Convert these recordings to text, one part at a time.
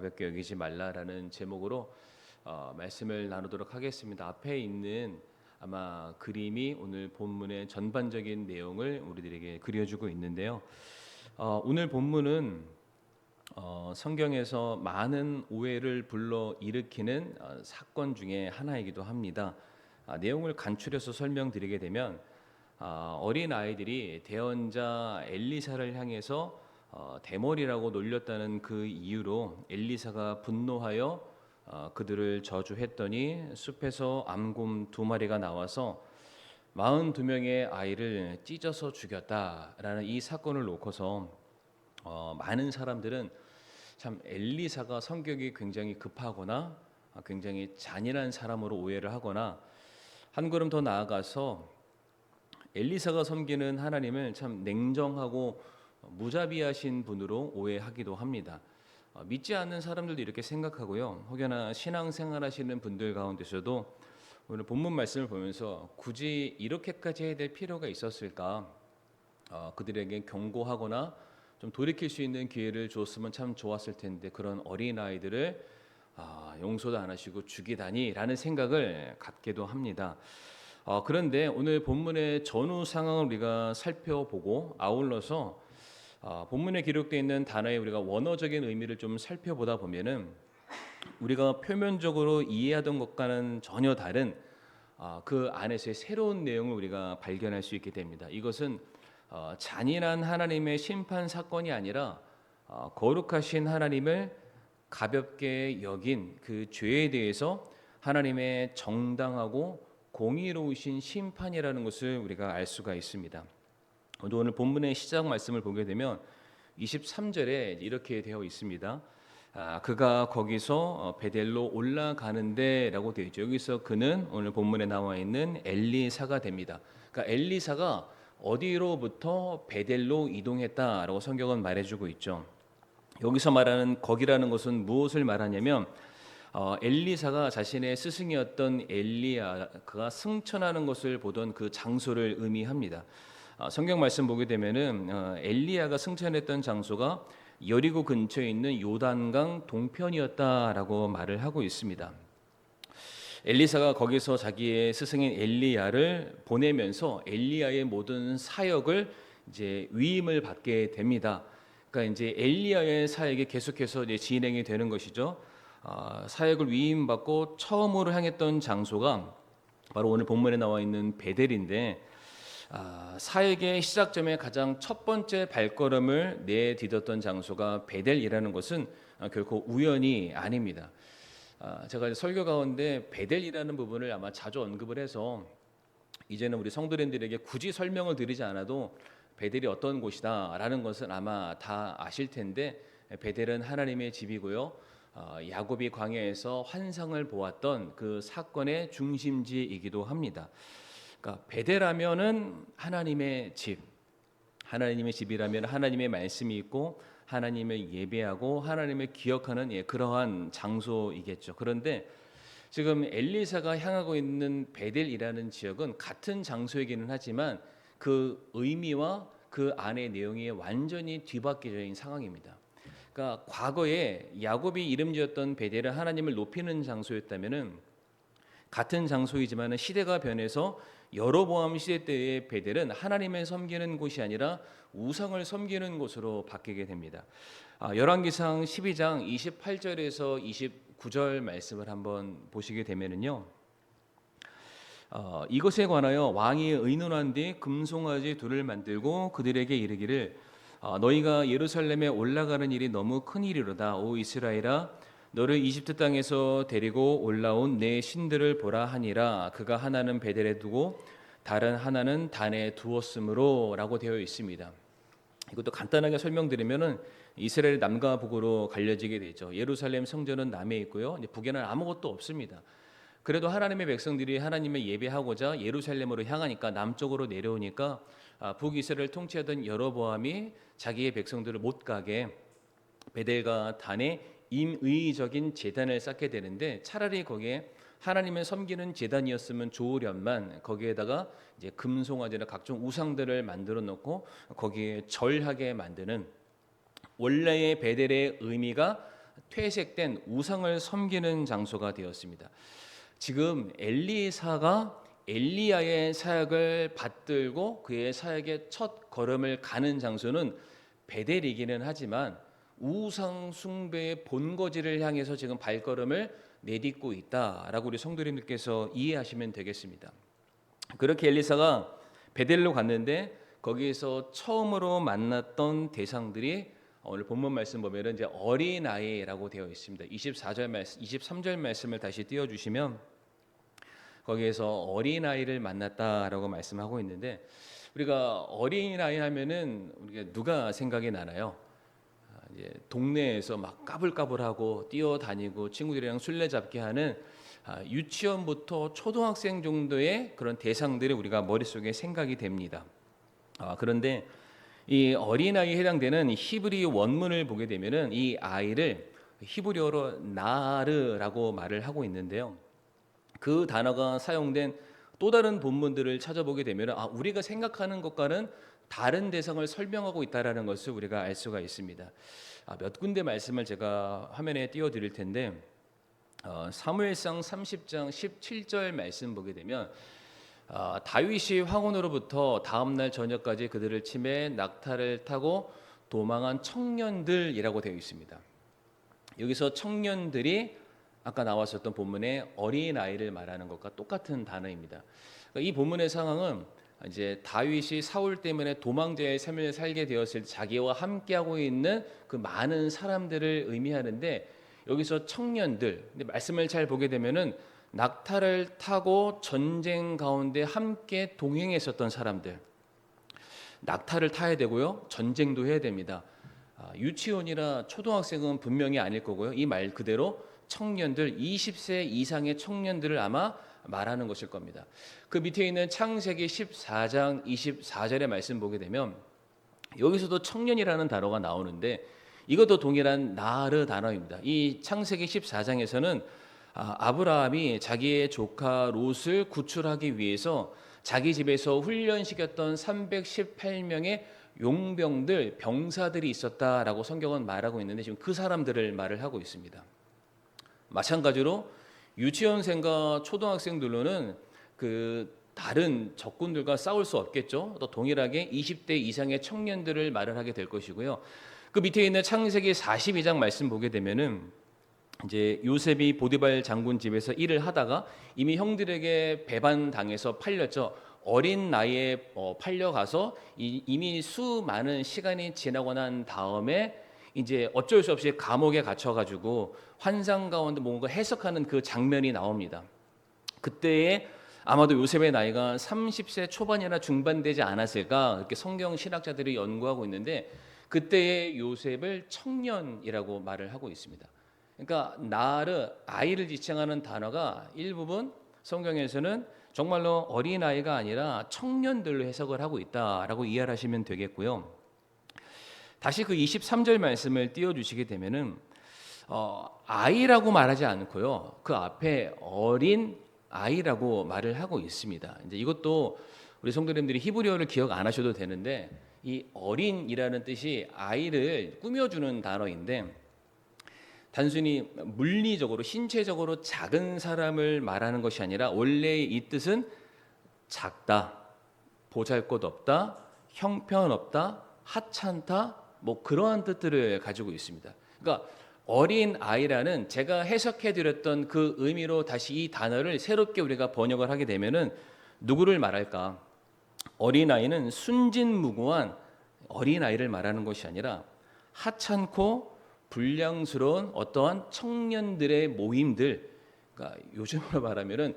가볍게 여기지 말라라는 제목으로 말씀을 나누도록 하겠습니다. 앞에 있는 아마 그림이 오늘 본문의 전반적인 내용을 우리들에게 그려주고 있는데요. 오늘 본문은 성경에서 많은 오해를 불러 일으키는 사건 중에 하나이기도 합니다. 내용을 간추려서 설명드리게 되면 어린 아이들이 대언자 엘리사를 향해서 대머리라고 놀렸다는 그 이유로 엘리사가 분노하여 그들을 저주했더니 숲에서 암곰 2마리가 나와서 42명의 아이를 찢어서 죽였다라는 이 사건을 놓고서 많은 사람들은 참 엘리사가 성격이 굉장히 급하거나 굉장히 잔인한 사람으로 오해를 하거나 한 걸음 더 나아가서 엘리사가 섬기는 하나님을 참 냉정하고 무자비하신 분으로 오해하기도 합니다. 믿지 않는 사람들도 이렇게 생각하고요. 혹여나 신앙생활 하시는 분들 가운데서도 오늘 본문 말씀을 보면서 굳이 이렇게까지 해야 될 필요가 있었을까? 그들에게 경고하거나 좀 돌이킬 수 있는 기회를 줬으면 참 좋았을 텐데 그런 어린아이들을 용서도 안 하시고 죽이다니라는 생각을 갖기도 합니다. 그런데 오늘 본문의 전후 상황을 우리가 살펴보고 아울러서 본문에 기록되어 있는 단어의 우리가 원어적인 의미를 좀 살펴보다 보면은 우리가 표면적으로 이해하던 것과는 전혀 다른 그 안에서의 새로운 내용을 우리가 발견할 수 있게 됩니다. 이것은 잔인한 하나님의 심판 사건이 아니라 거룩하신 하나님을 가볍게 여긴 그 죄에 대해서 하나님의 정당하고 공의로우신 심판이라는 것을 우리가 알 수가 있습니다. 오늘 본문의 시작 말씀을 보게 되면 23절에 이렇게 되어 있습니다. 그가 거기서 베델로 올라가는데라고 되어 있죠. 여기서 그는 오늘 본문에 나와 있는 엘리사가 됩니다. 그러니까 엘리사가 어디로부터 베델로 이동했다라고 성경은 말해주고 있죠. 여기서 말하는 거기라는 것은 무엇을 말하냐면 엘리사가 자신의 스승이었던 엘리야가 승천하는 것을 보던 그 장소를 의미합니다. 성경 말씀 보게 되면은 엘리야가 승천했던 장소가 여리고 근처에 있는 요단강 동편이었다라고 말을 하고 있습니다. 엘리사가 거기서 자기의 스승인 엘리야를 보내면서 엘리야의 모든 사역을 이제 위임을 받게 됩니다. 그러니까 이제 엘리야의 사역이 계속해서 이제 진행이 되는 것이죠. 사역을 위임받고 처음으로 향했던 장소가 바로 오늘 본문에 나와 있는 베델인데 사역의 시작점에 가장 첫 번째 발걸음을 내디뎠던 장소가 베델이라는 것은 결코 우연이 아닙니다. 제가 설교 가운데 베델이라는 부분을 아마 자주 언급을 해서 이제는 우리 성도님들에게 굳이 설명을 드리지 않아도 베델이 어떤 곳이다라는 것은 아마 다 아실 텐데 베델은 하나님의 집이고요. 야곱이 광야에서 환상을 보았던 그 사건의 중심지이기도 합니다. 그러니까 베델하면은 하나님의 집, 하나님의 집이라면 하나님의 말씀이 있고 하나님을 예배하고 하나님을 기억하는 그러한 장소이겠죠. 그런데 지금 엘리사가 향하고 있는 베델이라는 지역은 같은 장소이기는 하지만 그 의미와 그 안의 내용이 완전히 뒤바뀌어 있는 상황입니다. 그러니까 과거에 야곱이 이름 지었던 베델은 하나님을 높이는 장소였다면은 같은 장소이지만 시대가 변해서 여로보암 시대 때의 베델은 하나님을 섬기는 곳이 아니라 우상을 섬기는 곳으로 바뀌게 됩니다. 열왕기상 12장 28절에서 29절 말씀을 한번 보시게 되면은요. 이것에 관하여 왕이 의논한 뒤 금송아지 둘을 만들고 그들에게 이르기를 너희가 예루살렘에 올라가는 일이 너무 큰 일이로다. 오 이스라엘아 너를 이집트 땅에서 데리고 올라온 내 신들을 보라 하니라. 그가 하나는 베델에 두고 다른 하나는 단에 두었으므로 라고 되어 있습니다. 이것도 간단하게 설명드리면은 이스라엘 남과 북으로 갈려지게 되죠. 예루살렘 성전은 남에 있고요. 북에는 아무것도 없습니다. 그래도 하나님의 백성들이 하나님을 예배하고자 예루살렘으로 향하니까 남쪽으로 내려오니까 북이스라엘을 통치하던 여로보암이 자기의 백성들을 못 가게 베델과 단에 임의적인 제단을 쌓게 되는데 차라리 거기에 하나님을 섬기는 제단이었으면 좋으련만 거기에다가 이제 금송아지나 각종 우상들을 만들어 놓고 거기에 절하게 만드는 원래의 베델의 의미가 퇴색된 우상을 섬기는 장소가 되었습니다. 지금 엘리사가 엘리야의 사역을 받들고 그의 사역의 첫 걸음을 가는 장소는 베델이기는 하지만 우상 숭배의 본거지를 향해서 지금 발걸음을 내딛고 있다라고 우리 성도님들께서 이해하시면 되겠습니다. 그렇게 엘리사가 베델로 갔는데 거기에서 처음으로 만났던 대상들이 오늘 본문 말씀 보면은 이제 어린아이라고 되어 있습니다. 23절 말씀을 다시 띄워 주시면 거기에서 어린아이를 만났다라고 말씀하고 있는데 우리가 어린아이 하면은 우리가 누가 생각이 나나요? 이제 동네에서 막 까불까불하고 뛰어다니고 친구들이랑 술래잡기 하는 유치원부터 초등학생 정도의 그런 대상들이 우리가 머릿속에 생각이 됩니다. 그런데 이 어린아이에 해당되는 히브리 원문을 보게 되면은 이 아이를 히브리어로 나르라고 말을 하고 있는데요. 그 단어가 사용된 또 다른 본문들을 찾아보게 되면 우리가 생각하는 것과는 다른 대상을 설명하고 있다라는 것을 우리가 알 수가 있습니다. 몇 군데 말씀을 제가 화면에 띄워드릴 텐데 사무엘상 30장 17절 말씀 보게 되면 다윗이 황혼으로부터 다음날 저녁까지 그들을 치매 낙타를 타고 도망한 청년들이라고 되어 있습니다. 여기서 청년들이 아까 나왔었던 본문의 어린아이를 말하는 것과 똑같은 단어입니다. 이 본문의 상황은 이제 다윗이 사울 때문에 도망자의 삶을 살게 되었을 때 자기와 함께하고 있는 그 많은 사람들을 의미하는데 여기서 청년들, 근데 말씀을 잘 보게 되면은 낙타를 타고 전쟁 가운데 함께 동행했었던 사람들, 낙타를 타야 되고요, 전쟁도 해야 됩니다. 유치원이나 초등학생은 분명히 아닐 거고요. 이 말 그대로 청년들, 20세 이상의 청년들을 아마 말하는 것일 겁니다. 그 밑에 있는 창세기 14장 24절의 말씀 보게 되면 여기서도 청년이라는 단어가 나오는데 이것도 동일한 나르 단어입니다. 이 창세기 14장에서는 아브라함이 자기의 조카 롯을 구출하기 위해서 자기 집에서 훈련시켰던 318명의 용병들, 병사들이 있었다라고 성경은 말하고 있는데 지금 그 사람들을 말을 하고 있습니다. 마찬가지로 유치원생과 초등학생들로는 그 다른 적군들과 싸울 수 없겠죠. 또 동일하게 20대 이상의 청년들을 말을 하게 될 것이고요. 그 밑에 있는 창세기 42장 말씀 보게 되면은 이제 요셉이 보디발 장군 집에서 일을 하다가 이미 형들에게 배반당해서 팔렸죠. 어린 나이에 팔려가서 이미 수많은 시간이 지나고 난 다음에 이제 어쩔 수 없이 감옥에 갇혀가지고 환상 가운데 뭔가 해석하는 그 장면이 나옵니다. 그때에 아마도 요셉의 나이가 30세 초반이나 중반 되지 않았을까 이렇게 성경 신학자들이 연구하고 있는데 그때의 요셉을 청년이라고 말을 하고 있습니다. 그러니까 나르 아이를 지칭하는 단어가 일부분 성경에서는 정말로 어린아이가 아니라 청년들로 해석을 하고 있다라고 이해를 하시면 되겠고요. 다시 그 23절 말씀을 띄워주시게 되면은 아이라고 말하지 않고요. 그 앞에 어린 아이라고 말을 하고 있습니다. 이제 이것도 우리 성도님들이 히브리어를 기억 안 하셔도 되는데 이 어린이라는 뜻이 아이를 꾸며주는 단어인데 단순히 물리적으로 신체적으로 작은 사람을 말하는 것이 아니라 원래 이 뜻은 작다, 보잘것없다, 형편없다, 하찮다 뭐 그러한 뜻들을 가지고 있습니다. 그러니까 어린 아이라는 제가 해석해 드렸던 그 의미로 다시 이 단어를 새롭게 우리가 번역을 하게 되면은 누구를 말할까? 어린 아이는 순진무구한 어린 아이를 말하는 것이 아니라 하찮고 불량스러운 어떠한 청년들의 모임들, 그러니까 요즘으로 말하면은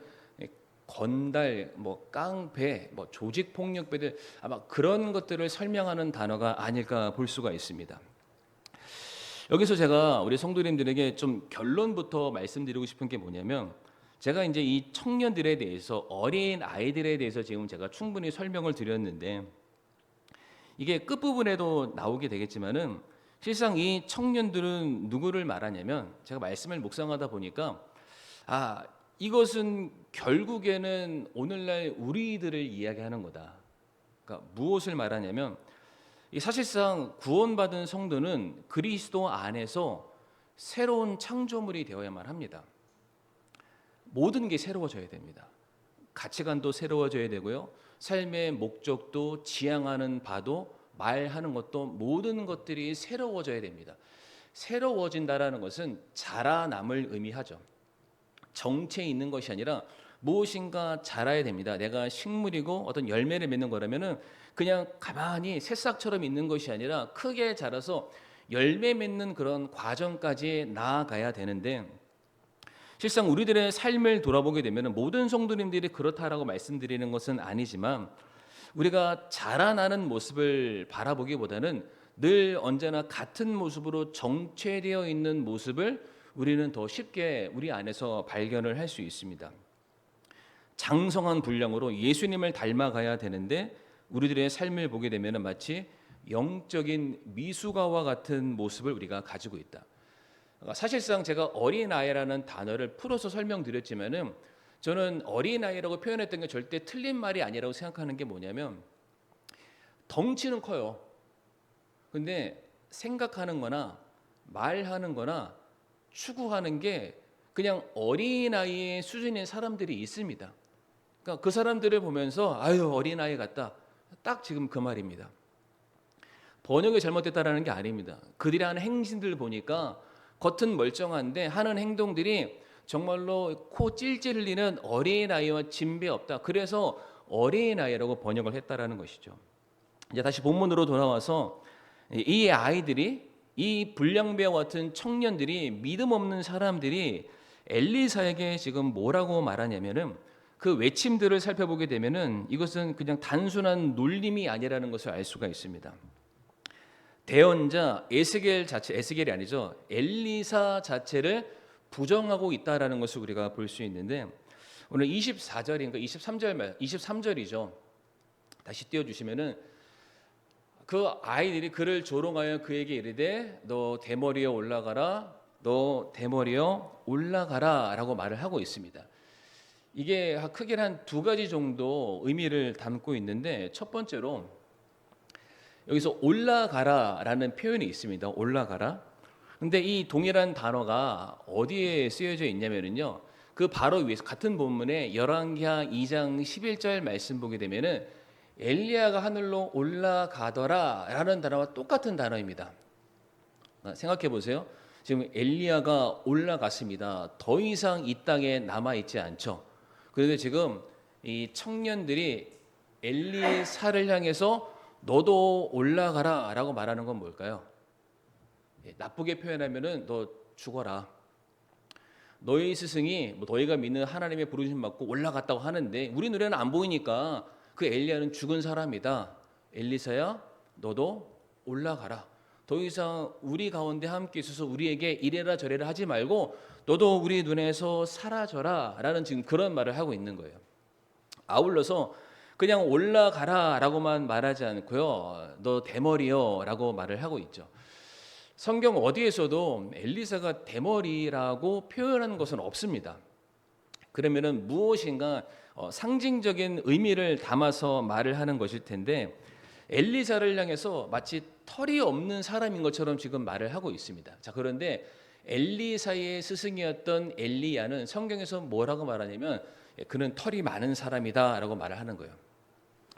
건달, 뭐 깡패, 뭐 조직폭력배들 아마 그런 것들을 설명하는 단어가 아닐까 볼 수가 있습니다. 여기서 제가 우리 성도님들에게 좀 결론부터 말씀드리고 싶은 게 뭐냐면 제가 이제 이 청년들에 대해서 어린 아이들에 대해서 지금 제가 충분히 설명을 드렸는데 이게 끝부분에도 나오게 되겠지만은 실상 이 청년들은 누구를 말하냐면 제가 말씀을 묵상하다 보니까 이것은 결국에는 오늘날 우리들을 이야기하는 거다. 그러니까 무엇을 말하냐면 사실상 구원받은 성도는 그리스도 안에서 새로운 창조물이 되어야만 합니다. 모든 게 새로워져야 됩니다. 가치관도 새로워져야 되고요. 삶의 목적도 지향하는 바도 말하는 것도 모든 것들이 새로워져야 됩니다. 새로워진다라는 것은 자라남을 의미하죠. 정체에 있는 것이 아니라 무엇인가 자라야 됩니다. 내가 식물이고 어떤 열매를 맺는 거라면은 그냥 가만히 새싹처럼 있는 것이 아니라 크게 자라서 열매 맺는 그런 과정까지 나아가야 되는데, 실상 우리들의 삶을 돌아보게 되면 모든 성도님들이 그렇다라고 말씀드리는 것은 아니지만, 우리가 자라나는 모습을 바라보기보다는 늘 언제나 같은 모습으로 정체되어 있는 모습을 우리는 더 쉽게 우리 안에서 발견을 할 수 있습니다. 장성한 분량으로 예수님을 닮아가야 되는데, 우리들의 삶을 보게 되면 마치 영적인 미숙아와 같은 모습을 우리가 가지고 있다. 사실상 제가 어린아이라는 단어를 풀어서 설명드렸지만은, 저는 어린아이라고 표현했던 게 절대 틀린 말이 아니라고 생각하는 게 뭐냐면, 덩치는 커요. 근데 생각하는 거나 말하는 거나 추구하는 게 그냥 어린아이의 수준의 사람들이 있습니다. 그러니까 그 사람들을 보면서 아유 어린아이 같다, 딱 지금 그 말입니다. 번역이 잘못됐다라는 게 아닙니다. 그들이 하는 행신들을 보니까 겉은 멀쩡한데 하는 행동들이 정말로 코 찔찔 흘리는 어린아이와 진배 없다. 그래서 어린아이라고 번역을 했다라는 것이죠. 이제 다시 본문으로 돌아와서 이 아이들이, 이 불량배와 같은 청년들이, 믿음 없는 사람들이 엘리사에게 지금 뭐라고 말하냐면은, 그 외침들을 살펴보게 되면은 이것은 그냥 단순한 놀림이 아니라는 것을 알 수가 있습니다. 대언자 에스겔이 아니죠. 엘리사 자체를 부정하고 있다라는 것을 우리가 볼 수 있는데, 오늘 24절인가 23절이죠. 다시 띄워 주시면은, 그 아이들이 그를 조롱하여 그에게 이르되 너 대머리에 올라가라, 너 대머리에 올라가라라고 말을 하고 있습니다. 이게 크게 한 두 가지 정도 의미를 담고 있는데, 첫 번째로 여기서 올라가라라는 표현이 있습니다. 올라가라. 근데 이 동일한 단어가 어디에 쓰여져 있냐면요, 그 바로 위에서 같은 본문에 열왕기하 2장 11절 말씀 보게 되면은 엘리야가 하늘로 올라가더라라는 단어와 똑같은 단어입니다. 생각해 보세요. 지금 엘리야가 올라갔습니다. 더 이상 이 땅에 남아 있지 않죠. 그런데 지금 이 청년들이 엘리사를 향해서 너도 올라가라라고 말하는 건 뭘까요? 나쁘게 표현하면은 너 죽어라. 너희 스승이 너희가 믿는 하나님의 부르심 받고 올라갔다고 하는데 우리 눈에는 안 보이니까 그 엘리야는 죽은 사람이다. 엘리사야, 너도 올라가라. 더 이상 우리 가운데 함께 있어서 우리에게 이래라 저래라 하지 말고 너도 우리 눈에서 사라져라 라는 지금 그런 말을 하고 있는 거예요. 아울러서 그냥 올라가라 라고만 말하지 않고요, 너 대머리요 라고 말을 하고 있죠. 성경 어디에서도 엘리사가 대머리라고 표현하는 것은 없습니다. 그러면은 무엇인가 상징적인 의미를 담아서 말을 하는 것일 텐데, 엘리사를 향해서 마치 털이 없는 사람인 것처럼 지금 말을 하고 있습니다. 자, 그런데 엘리사의 스승이었던 엘리야는 성경에서 뭐라고 말하냐면 그는 털이 많은 사람이다라고 말을 하는 거예요.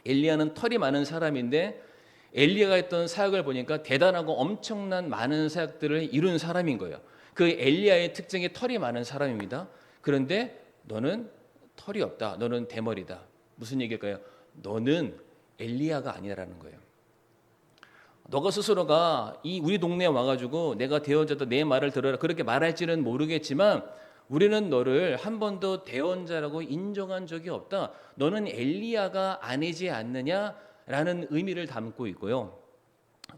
엘리야는 털이 많은 사람인데 엘리야가 했던 사역을 보니까 대단하고 엄청난 많은 사역들을 이룬 사람인 거예요. 그 엘리야의 특징이 털이 많은 사람입니다. 그런데 너는 털이 없다. 너는 대머리다. 무슨 얘기일까요? 너는 엘리야가 아니라는 거예요. 너가 스스로가 이 우리 동네에 와가지고 내가 대언자다, 내 말을 들어라 그렇게 말할지는 모르겠지만 우리는 너를 한 번도 대언자라고 인정한 적이 없다. 너는 엘리야가 아니지 않느냐라는 의미를 담고 있고요.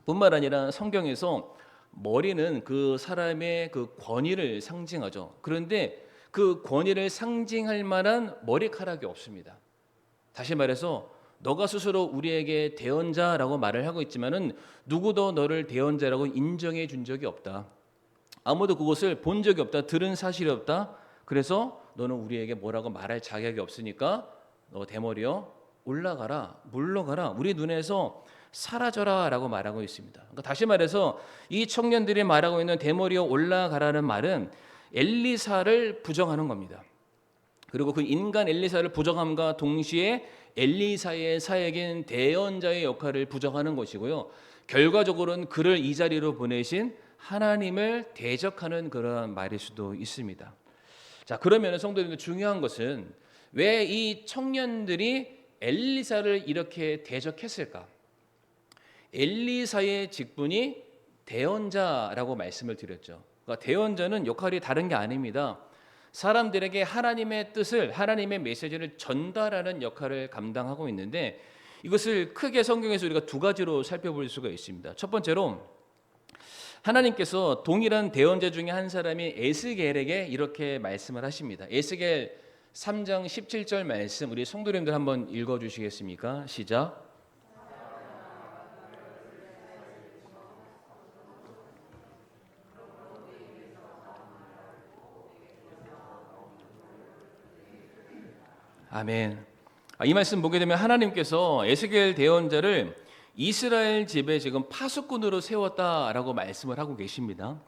뿐만 아니라 성경에서 머리는 그 사람의 그 권위를 상징하죠. 그런데 그 권위를 상징할 만한 머리카락이 없습니다. 다시 말해서 너가 스스로 우리에게 대언자라고 말을 하고 있지만은 누구도 너를 대언자라고 인정해 준 적이 없다. 아무도 그것을 본 적이 없다. 들은 사실이 없다. 그래서 너는 우리에게 뭐라고 말할 자격이 없으니까 너 대머리여 올라가라, 물러가라. 우리 눈에서 사라져라라고 말하고 있습니다. 그러니까 다시 말해서 이 청년들이 말하고 있는 대머리여 올라가라는 말은 엘리사를 부정하는 겁니다. 그리고 그 인간 엘리사를 부정함과 동시에 엘리사의 사역인 대언자의 역할을 부정하는 것이고요. 결과적으로는 그를 이 자리로 보내신 하나님을 대적하는 그런 말일 수도 있습니다. 자, 그러면 성도님들 중요한 것은 왜 이 청년들이 엘리사를 이렇게 대적했을까? 엘리사의 직분이 대언자라고 말씀을 드렸죠. 그러니까 대언자는 역할이 다른 게 아닙니다. 사람들에게 하나님의 뜻을, 하나님의 메시지를 전달하는 역할을 감당하고 있는데 이것을 크게 성경에서 우리가 두 가지로 살펴볼 수가 있습니다. 첫 번째로 하나님께서 동일한 대언자 중에 한 사람이 에스겔에게 이렇게 말씀을 하십니다. 에스겔 3장 17절 말씀 우리 성도님들 한번 읽어주시겠습니까? 시작. 아멘. 이 말씀 보게 되면 하나님께서 에스겔 대언자를 이스라엘 집에 지금 파수꾼으로 세웠다라고 말씀을 하고 계십니다.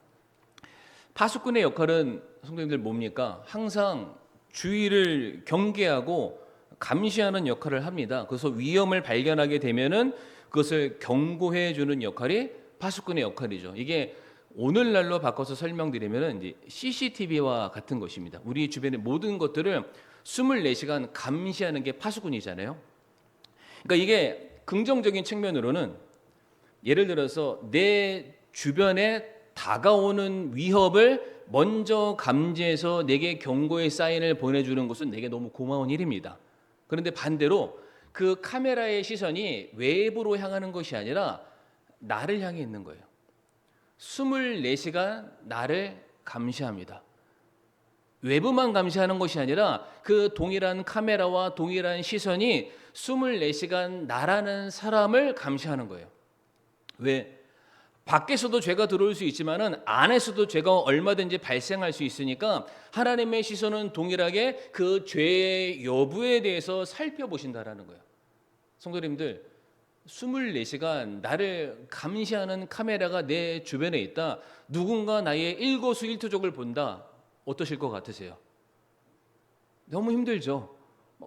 파수꾼의 역할은 성도님들 뭡니까? 항상 주위를 경계하고 감시하는 역할을 합니다. 그래서 위험을 발견하게 되면은 그것을 경고해 주는 역할이 파수꾼의 역할이죠. 이게 오늘날로 바꿔서 설명드리면은 이제 CCTV와 같은 것입니다. 우리 주변의 모든 것들을 24시간 감시하는 게 파수꾼이잖아요. 그러니까 이게 긍정적인 측면으로는 예를 들어서 내 주변에 다가오는 위협을 먼저 감지해서 내게 경고의 사인을 보내주는 것은 내게 너무 고마운 일입니다. 그런데 반대로 그 카메라의 시선이 외부로 향하는 것이 아니라 나를 향해 있는 거예요. 24시간 나를 감시합니다. 외부만 감시하는 것이 아니라 그 동일한 카메라와 동일한 시선이 24시간 나라는 사람을 감시하는 거예요. 왜? 밖에서도 죄가 들어올 수 있지만은 안에서도 죄가 얼마든지 발생할 수 있으니까 하나님의 시선은 동일하게 그 죄의 여부에 대해서 살펴보신다라는 거예요. 성도님들, 24시간 나를 감시하는 카메라가 내 주변에 있다. 누군가 나의 일거수일투족을 본다. 어떠실 것 같으세요? 너무 힘들죠.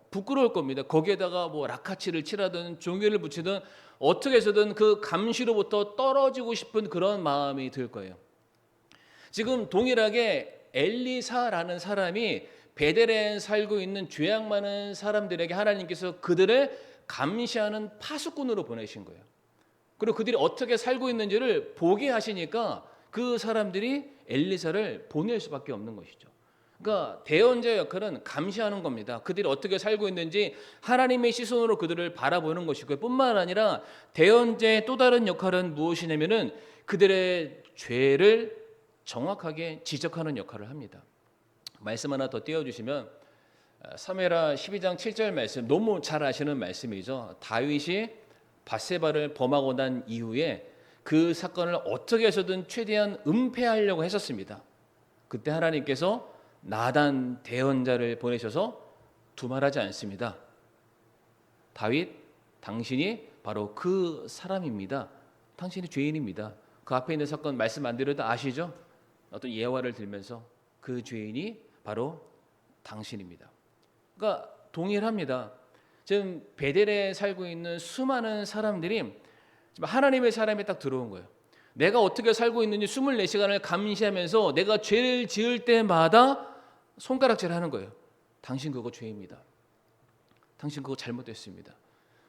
부끄러울 겁니다. 거기에다가 뭐 라카치를 칠하든 종이를 붙이든 어떻게 해서든 그 감시로부터 떨어지고 싶은 그런 마음이 들 거예요. 지금 동일하게 엘리사라는 사람이 베델레헴에 살고 있는 죄악 많은 사람들에게 하나님께서 그들을 감시하는 파수꾼으로 보내신 거예요. 그리고 그들이 어떻게 살고 있는지를 보게 하시니까 그 사람들이 엘리사를 보낼 수밖에 없는 것이죠. 그러니까 대언자의 역할은 감시하는 겁니다. 그들이 어떻게 살고 있는지 하나님의 시선으로 그들을 바라보는 것이고 뿐만 아니라 대언자의 또 다른 역할은 무엇이냐면은 그들의 죄를 정확하게 지적하는 역할을 합니다. 말씀 하나 더 띄워주시면 사무엘하 12장 7절 말씀 너무 잘 아시는 말씀이죠. 다윗이 밧세바를 범하고 난 이후에 그 사건을 어떻게 해서든 최대한 은폐하려고 했었습니다. 그때 하나님께서 나단 대언자를 보내셔서 두말하지 않습니다. 다윗, 당신이 바로 그 사람입니다. 당신이 죄인입니다. 그 앞에 있는 사건 말씀 안 드려도 아시죠? 어떤 예화를 들면서 그 죄인이 바로 당신입니다. 그러니까 동일합니다. 지금 베델에 살고 있는 수많은 사람들이 하나님의 사람에 딱 들어온 거예요. 내가 어떻게 살고 있는지 24시간을 감시하면서 내가 죄를 지을 때마다 손가락질 하는 거예요. 당신 그거 죄입니다. 당신 그거 잘못됐습니다.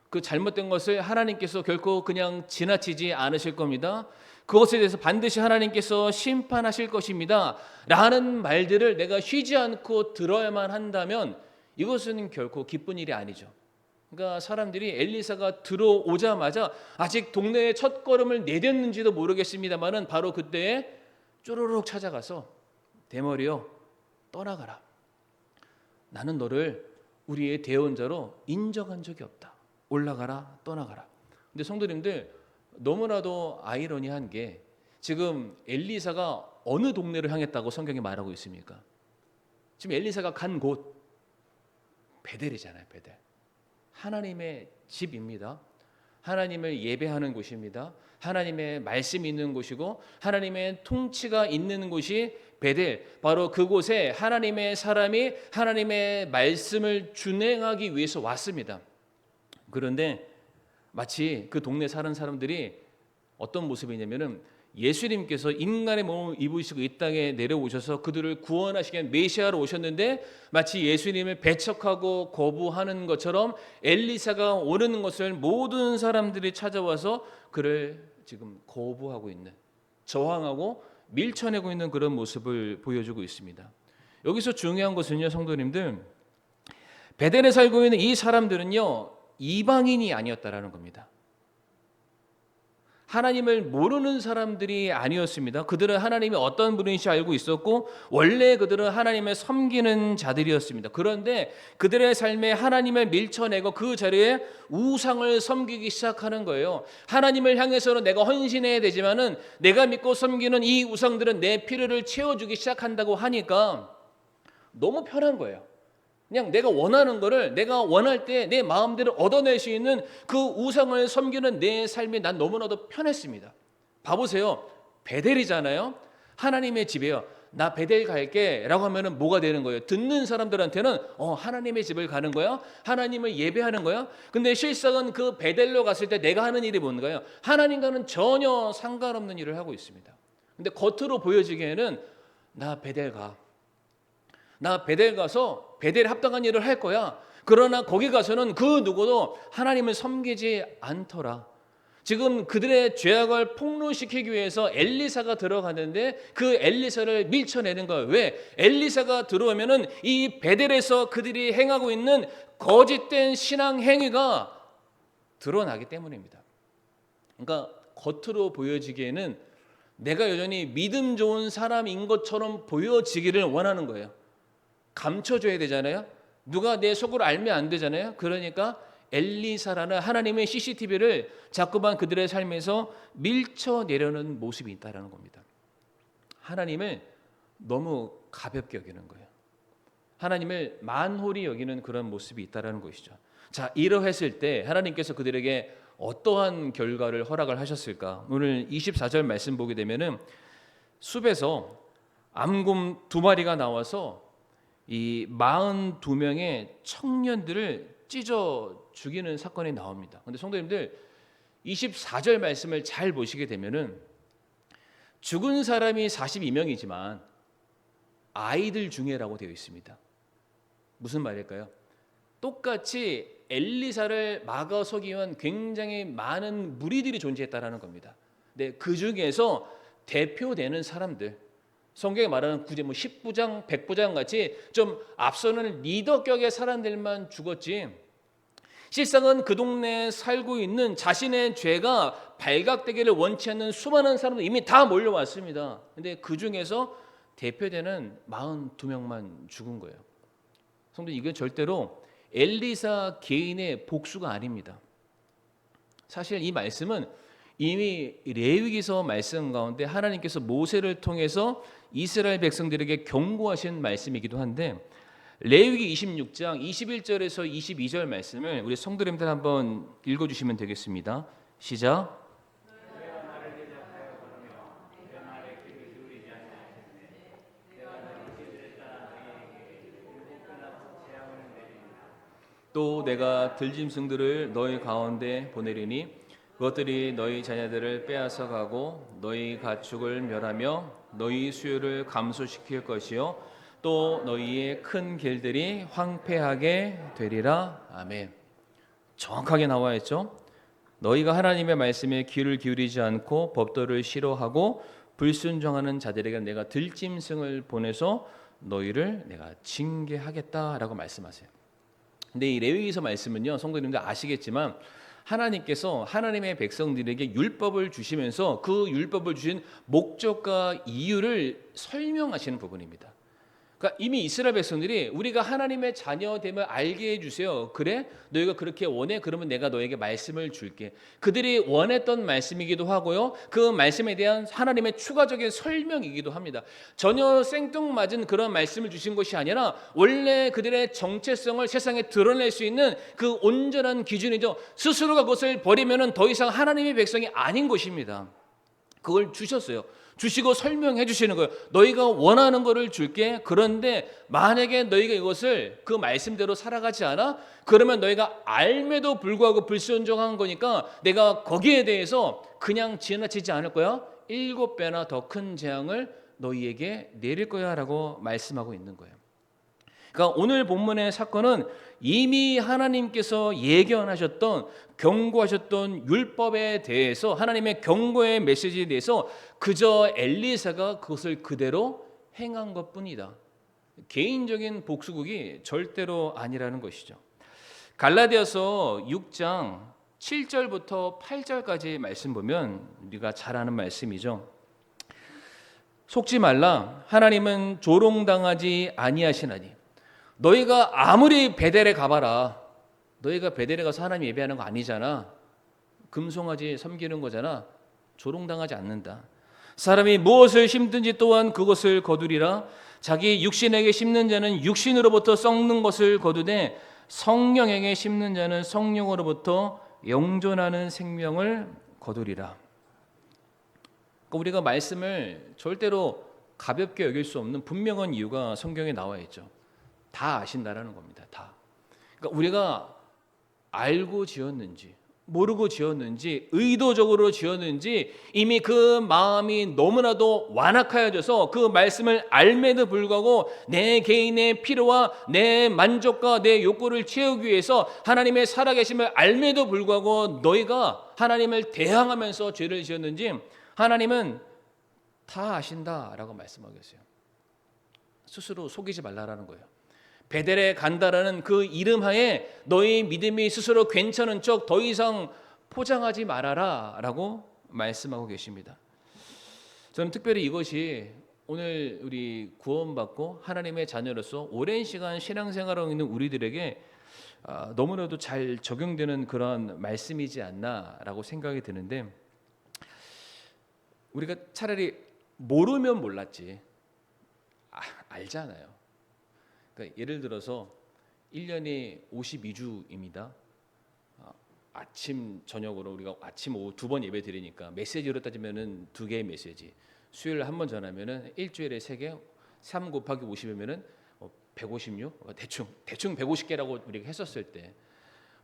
그 잘못된 것을 하나님께서 결코 그냥 지나치지 않으실 겁니다. 그것에 대해서 반드시 하나님께서 심판하실 것입니다. 라는 말들을 내가 쉬지 않고 들어야만 한다면 이것은 결코 기쁜 일이 아니죠. 그러니까 사람들이 엘리사가 들어오자마자 아직 동네에 첫 걸음을 내딛는지도 모르겠습니다만은 바로 그때에 쪼르륵 찾아가서 대머리여 떠나가라. 나는 너를 우리의 대언자로 인정한 적이 없다. 올라가라, 떠나가라. 근데 성도님들 너무나도 아이러니한 게 지금 엘리사가 어느 동네를 향했다고 성경이 말하고 있습니까? 지금 엘리사가 간 곳 베델이잖아요. 베델. 하나님의 집입니다. 하나님을 예배하는 곳입니다. 하나님의 말씀이 있는 곳이고 하나님의 통치가 있는 곳이 베델, 바로 그곳에 하나님의 사람이 하나님의 말씀을 준행하기 위해서 왔습니다. 그런데 마치 그 동네 사는 사람들이 어떤 모습이냐면은 예수님께서 인간의 몸을 입으시고 이 땅에 내려오셔서 그들을 구원하시기 위한 메시아로 오셨는데 마치 예수님을 배척하고 거부하는 것처럼 엘리사가 오는 것을 모든 사람들이 찾아와서 그를 지금 거부하고 있는, 저항하고 밀쳐내고 있는 그런 모습을 보여주고 있습니다. 여기서 중요한 것은요, 성도님들, 베델에 살고 있는 이 사람들은요 이방인이 아니었다라는 겁니다. 하나님을 모르는 사람들이 아니었습니다. 그들은 하나님이 어떤 분인지 알고 있었고 원래 그들은 하나님을 섬기는 자들이었습니다. 그런데 그들의 삶에 하나님을 밀쳐내고 그 자리에 우상을 섬기기 시작하는 거예요. 하나님을 향해서는 내가 헌신해야 되지만은 내가 믿고 섬기는 이 우상들은 내 필요를 채워주기 시작한다고 하니까 너무 편한 거예요. 그냥 내가 원하는 거를 내가 원할 때 내 마음대로 얻어낼 수 있는 그 우상을 섬기는 내 삶이 난 너무나도 편했습니다. 봐보세요. 베델이잖아요. 하나님의 집이에요. 나 베델 갈게 라고 하면 뭐가 되는 거예요? 듣는 사람들한테는 하나님의 집을 가는 거야? 하나님을 예배하는 거야? 근데 실상은 그 베델로 갔을 때 내가 하는 일이 뭔가요? 하나님과는 전혀 상관없는 일을 하고 있습니다. 근데 겉으로 보여지기에는 나 베델 가. 나 베델 가서 베델에 합당한 일을 할 거야. 그러나 거기 가서는 그 누구도 하나님을 섬기지 않더라. 지금 그들의 죄악을 폭로시키기 위해서 엘리사가 들어가는데 그 엘리사를 밀쳐내는 거예요. 왜? 엘리사가 들어오면은 이 베델에서 그들이 행하고 있는 거짓된 신앙 행위가 드러나기 때문입니다. 그러니까 겉으로 보여지기에는 내가 여전히 믿음 좋은 사람인 것처럼 보여지기를 원하는 거예요. 감춰줘야 되잖아요. 누가 내 속을 알면 안 되잖아요. 그러니까 엘리사라는 하나님의 CCTV를 자꾸만 그들의 삶에서 밀쳐내려는 모습이 있다는 겁니다. 하나님을 너무 가볍게 여기는 거예요. 하나님을 만홀히 여기는 그런 모습이 있다는 것이죠. 자, 이러했을 때 하나님께서 그들에게 어떠한 결과를 허락을 하셨을까? 오늘 24절 말씀 보게 되면은 숲에서 암곰 2마리가 나와서 이 42명의 청년들을 찢어 죽이는 사건이 나옵니다. 그런데 성도님들 24절 말씀을 잘 보시게 되면은 죽은 사람이 42명이지만 아이들 중에라고 되어 있습니다. 무슨 말일까요? 똑같이 엘리사를 막아서기 위한 굉장히 많은 무리들이 존재했다라는 겁니다. 근데 그 중에서 대표되는 사람들, 성경에 말하는 굳이 10부장, 100부장 같이 좀 앞서는 리더격의 사람들만 죽었지 실상은 그 동네에 살고 있는 자신의 죄가 발각되기를 원치 않는 수많은 사람들 이미 다 몰려왔습니다. 근데 그 중에서 대표되는 42명만 죽은 거예요. 성도 이건 절대로 엘리사 개인의 복수가 아닙니다. 사실 이 말씀은 이미 레위기서 말씀 가운데 하나님께서 모세를 통해서 이스라엘 백성들에게 경고하신 말씀이기도 한데 레위기 26장 21절에서 22절 말씀을 우리 성도님들 한번 읽어주시면 되겠습니다. 시작. 또 내가 들짐승들을 너희 가운데 보내리니 그것들이 너희 자녀들을 빼앗아 가고 너희 가축을 멸하며 너희 수요를 감소시킬 것이요 또 너희의 큰 길들이 황폐하게 되리라. 아멘. 정확하게 나와 있죠. 너희가 하나님의 말씀에 귀를 기울이지 않고 법도를 싫어하고 불순종하는 자들에게 내가 들짐승을 보내서 너희를 내가 징계하겠다라고 말씀하세요. 근데 이 레위기서 말씀은요, 성도님들 아시겠지만 하나님께서 하나님의 백성들에게 율법을 주시면서 그 율법을 주신 목적과 이유를 설명하시는 부분입니다. 그러니까 이미 이스라엘 백성들이 우리가 하나님의 자녀됨을 알게 해주세요. 그래? 너희가 그렇게 원해? 그러면 내가 너에게 말씀을 줄게. 그들이 원했던 말씀이기도 하고요. 그 말씀에 대한 하나님의 추가적인 설명이기도 합니다. 전혀 생뚱맞은 그런 말씀을 주신 것이 아니라 원래 그들의 정체성을 세상에 드러낼 수 있는 그 온전한 기준이죠. 스스로가 그것을 버리면 더 이상 하나님의 백성이 아닌 것입니다. 그걸 주셨어요. 주시고 설명해 주시는 거예요. 너희가 원하는 거를 줄게. 그런데 만약에 너희가 이것을 그 말씀대로 살아가지 않아? 그러면 너희가 알매도 불구하고 불순종한 거니까 내가 거기에 대해서 그냥 지나치지 않을 거야. 7배나 더 큰 재앙을 너희에게 내릴 거야 라고 말씀하고 있는 거예요. 그러니까 오늘 본문의 사건은 이미 하나님께서 예견하셨던 경고하셨던 율법에 대해서 하나님의 경고의 메시지에 대해서 그저 엘리사가 그것을 그대로 행한 것뿐이다. 개인적인 복수국이 절대로 아니라는 것이죠. 갈라디아서 6장 7절부터 8절까지 말씀 보면 우리가 잘 아는 말씀이죠. 속지 말라. 하나님은 조롱당하지 아니하시나니 너희가 아무리 베델에 가봐라. 너희가 베델에 가서 하나님 예배하는 거 아니잖아. 금송아지 섬기는 거잖아. 조롱당하지 않는다. 사람이 무엇을 심든지 또한 그것을 거두리라. 자기 육신에게 심는 자는 육신으로부터 썩는 것을 거두되 성령에게 심는 자는 성령으로부터 영존하는 생명을 거두리라. 그러니까 우리가 말씀을 절대로 가볍게 여길 수 없는 분명한 이유가 성경에 나와 있죠. 다 아신다라는 겁니다. 다. 그러니까 우리가 알고 지었는지 모르고 지었는지 의도적으로 지었는지 이미 그 마음이 너무나도 완악하여져서 그 말씀을 알매도 불구하고 내 개인의 필요와 내 만족과 내 욕구를 채우기 위해서 하나님의 살아계심을 알매도 불구하고 너희가 하나님을 대항하면서 죄를 지었는지 하나님은 다 아신다라고 말씀하고 계세요. 스스로 속이지 말라라는 거예요. 베델에 간다라는 그 이름하에 너희 믿음이 스스로 괜찮은 척 더 이상 포장하지 말아라 라고 말씀하고 계십니다. 저는 특별히 이것이 오늘 우리 구원받고 하나님의 자녀로서 오랜 시간 신앙생활하고 있는 우리들에게 너무나도 잘 적용되는 그런 말씀이지 않나라고 생각이 드는데, 우리가 차라리 모르면 몰랐지 알잖아요. 그러니까 예를 들어서 1년이 52주입니다. 아침 저녁으로 우리가 아침 오후 2번 예배 드리니까 메시지로 따지면은 2개의 메시지. 수요일 한 번 전하면은 일주일에 3개, 3 곱하기 50이면은 156, 대충 150개라고 우리가 했었을 때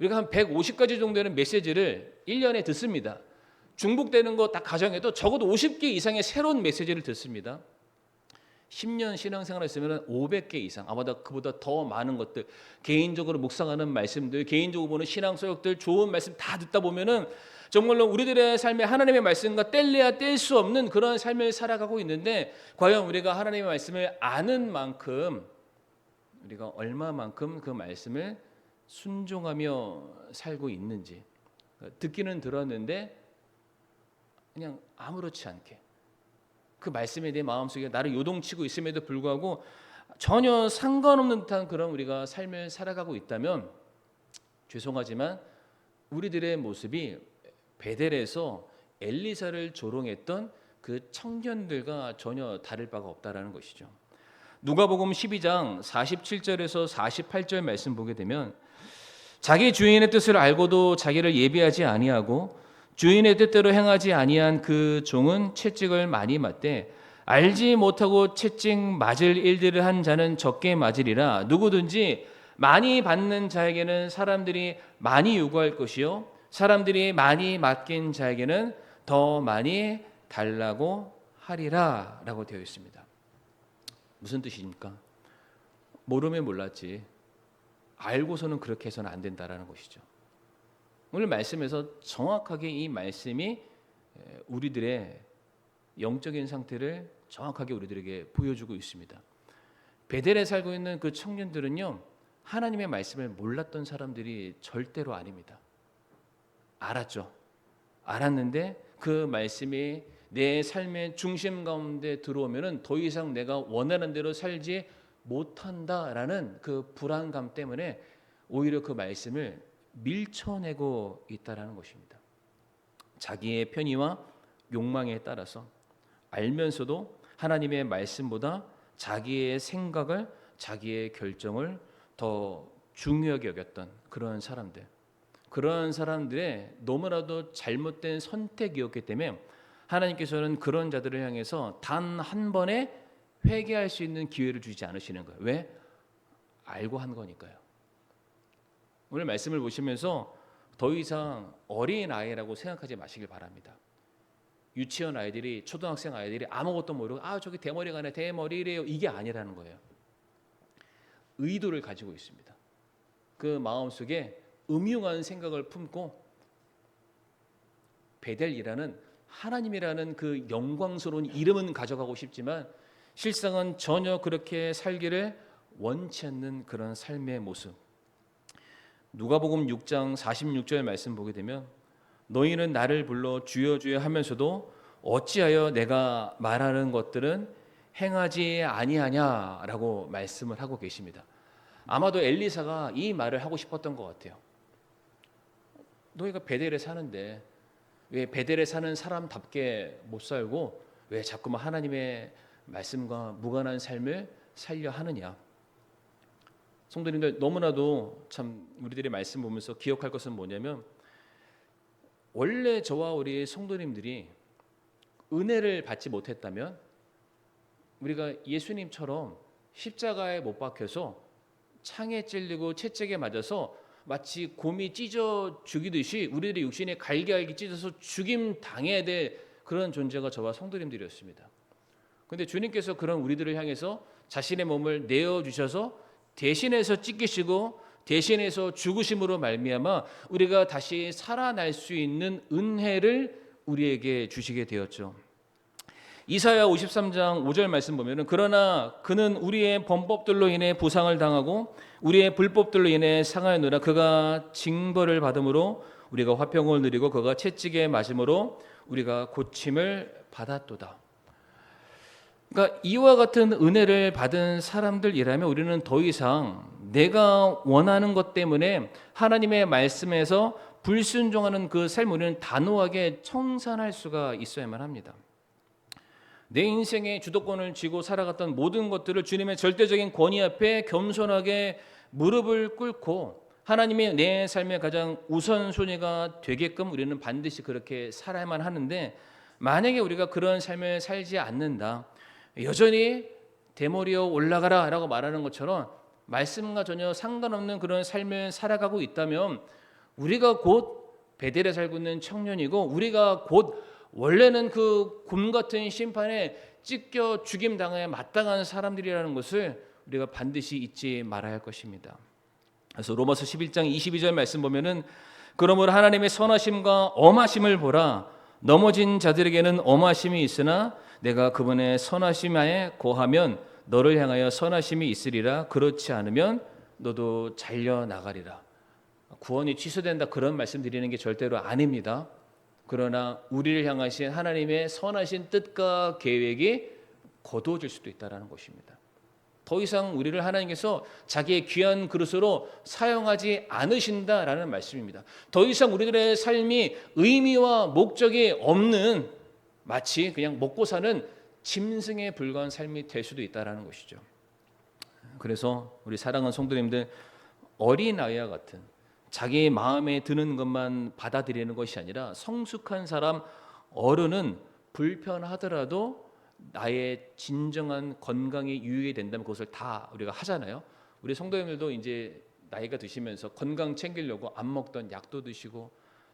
우리가 한 150가지 정도 되는 메시지를 1년에 듣습니다. 중복되는 거 딱 가정해도 적어도 50개 이상의 새로운 메시지를 듣습니다. 10년 신앙생활 했으면 500개 이상, 아마도 그보다 더 많은 것들, 개인적으로 묵상하는 말씀들, 개인적으로 보는 신앙 서적들, 좋은 말씀 다 듣다 보면은 정말로 우리들의 삶에 하나님의 말씀과 뗄래야 뗄 수 없는 그런 삶을 살아가고 있는데, 과연 우리가 하나님의 말씀을 아는 만큼 우리가 얼마만큼 그 말씀을 순종하며 살고 있는지. 듣기는 들었는데 그냥 아무렇지 않게 그 말씀에 대해 마음속에 나를 요동치고 있음에도 불구하고 전혀 상관없는 듯한 그런 우리가 삶을 살아가고 있다면 죄송하지만 우리들의 모습이 베델에서 엘리사를 조롱했던 그 청년들과 전혀 다를 바가 없다라는 것이죠. 누가복음 12장 47절에서 48절 말씀 보게 되면, 자기 주인의 뜻을 알고도 자기를 예비하지 아니하고 주인의 뜻대로 행하지 아니한 그 종은 채찍을 많이 맞되 알지 못하고 채찍 맞을 일들을 한 자는 적게 맞으리라. 누구든지 많이 받는 자에게는 사람들이 많이 요구할 것이요 사람들이 많이 맡긴 자에게는 더 많이 달라고 하리라 라고 되어 있습니다. 무슨 뜻입니까? 모르면 몰랐지 알고서는 그렇게 해서는 안 된다라는 것이죠. 오늘 말씀에서 정확하게 이 말씀이 우리들의 영적인 상태를 정확하게 우리들에게 보여주고 있습니다. 베델에 살고 있는 그 청년들은요, 하나님의 말씀을 몰랐던 사람들이 절대로 아닙니다. 알았죠. 알았는데 그 말씀이 내 삶의 중심 가운데 들어오면은 더 이상 내가 원하는 대로 살지 못한다라는 그 불안감 때문에 오히려 그 말씀을 밀쳐내고 있다라는 것입니다. 자기의 편의와 욕망에 따라서 알면서도 하나님의 말씀보다 자기의 생각을, 자기의 결정을 더 중요하게 여겼던 그런 사람들, 그런 사람들의 너무나도 잘못된 선택이었기 때문에 하나님께서는 그런 자들을 향해서 단 한 번에 회개할 수 있는 기회를 주지 않으시는 거예요. 왜? 알고 한 거니까요. 오늘 말씀을 보시면서 더 이상 어린아이라고 생각하지 마시길 바랍니다. 유치원 아이들이, 초등학생 아이들이 아무것도 모르고 저기 대머리가 아니라 대머리래요, 이게 아니라는 거예요. 의도를 가지고 있습니다. 그 마음속에 음흉한 생각을 품고 베델이라는 하나님이라는 그 영광스러운 이름은 가져가고 싶지만 실상은 전혀 그렇게 살기를 원치 않는 그런 삶의 모습. 누가복음 6장 46절 말씀 보게 되면 너희는 나를 불러 주여 주여 하면서도 어찌하여 내가 말하는 것들은 행하지 아니하냐라고 말씀을 하고 계십니다. 아마도 엘리사가 이 말을 하고 싶었던 것 같아요. 너희가 베델에 사는데 왜 베델에 사는 사람답게 못 살고 왜 자꾸만 하나님의 말씀과 무관한 삶을 살려 하느냐. 성도님들, 너무나도 참 우리들이 말씀 보면서 기억할 것은 뭐냐면 원래 저와 우리 성도님들이 은혜를 받지 못했다면 우리가 예수님처럼 십자가에 못 박혀서 창에 찔리고 채찍에 맞아서 마치 곰이 찢어 죽이듯이 우리들의 육신에 갈기갈기 찢어서 죽임 당해야 될 그런 존재가 저와 성도님들이었습니다. 그런데 주님께서 그런 우리들을 향해서 자신의 몸을 내어주셔서 대신해서 찢기시고 대신해서 죽으심으로 말미암아 우리가 다시 살아날 수 있는 은혜를 우리에게 주시게 되었죠. 이사야 53장 5절 말씀 보면은 그러나 그는 우리의 범법들로 인해 부상을 당하고 우리의 불법들로 인해 상하였노라. 그가 징벌을 받음으로 우리가 화평을 누리고 그가 채찍에 맞음으로 우리가 고침을 받았도다. 그러니까 이와 같은 은혜를 받은 사람들이라면 우리는 더 이상 내가 원하는 것 때문에 하나님의 말씀에서 불순종하는 그 삶을 우리는 단호하게 청산할 수가 있어야만 합니다. 내 인생의 주도권을 쥐고 살아갔던 모든 것들을 주님의 절대적인 권위 앞에 겸손하게 무릎을 꿇고 하나님이 내 삶의 가장 우선순위가 되게끔 우리는 반드시 그렇게 살아야만 하는데 만약에 우리가 그런 삶을 살지 않는다, 여전히 대머리여 올라가라 라고 말하는 것처럼 말씀과 전혀 상관없는 그런 삶을 살아가고 있다면 우리가 곧 베델에 살고 있는 청년이고 우리가 곧 원래는 그 곰 같은 심판에 찢겨 죽임 당해 마땅한 사람들이라는 것을 우리가 반드시 잊지 말아야 할 것입니다. 그래서 로마서 11장 22절 말씀 보면은 그러므로 하나님의 선하심과 엄하심을 보라. 넘어진 자들에게는 엄하심이 있으나 내가 그분의 선하심에 고하면 너를 향하여 선하심이 있으리라. 그렇지 않으면 너도 잘려 나가리라. 구원이 취소된다 그런 말씀 드리는 게 절대로 아닙니다. 그러나 우리를 향하신 하나님의 선하신 뜻과 계획이 거두어질 수도 있다는 것입니다. 더 이상 우리를 하나님께서 자기의 귀한 그릇으로 사용하지 않으신다라는 말씀입니다. 더 이상 우리들의 삶이 의미와 목적이 없는 마치 그냥 먹고 사는 짐승에 불과한 삶이 될 수도 있다는 것이죠. 그래서 우리 사랑하는 성도님들, 어린아이와 같은 자기 마음에 드는 것만 받아들이는 것이 아니라 성숙한 사람, 어른은 불편하더라도 나의 진정한 건강에 유익이 된다면 그것을 다 우리가 하잖아요. 우리 성도님들도 이제 나이가 드시면서 건강 챙기려고 안 먹던 약도 드시고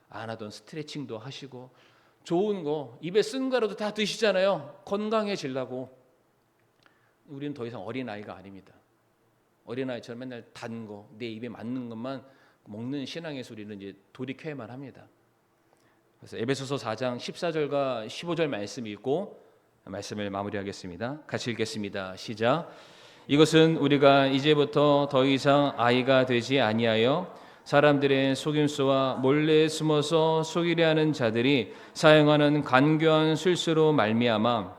안 하던 스트레칭도 하시고 좋은 거 입에 쓴 거라도 다 드시잖아요. 건강해지려고. 우리는 더 이상 어린아이가 아닙니다. 어린아이처럼 맨날 단 거, 내 입에 맞는 것만 먹는 신앙에서 우리는 이제 돌이켜야만 합니다. 그래서 에베소서 4장 14절과 15절 말씀 읽고 말씀을 마무리하겠습니다. 같이 읽겠습니다. 시작. 이것은 우리가 이제부터 더 이상 아이가 되지 아니하여 사람들의 속임수와 몰래 숨어서 속이려 하는 자들이 사용하는 간교한 술수로 말미암아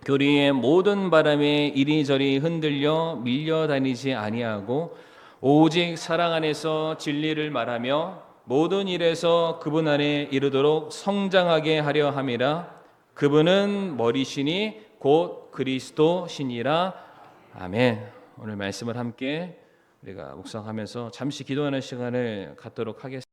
교리의 모든 바람에 이리저리 흔들려 밀려다니지 아니하고 오직 사랑 안에서 진리를 말하며 모든 일에서 그분 안에 이르도록 성장하게 하려 함이라. 그분은 머리시니 곧 그리스도시니라. 아멘. 오늘 말씀을 함께 우리가 묵상하면서 잠시 기도하는 시간을 갖도록 하겠습니다.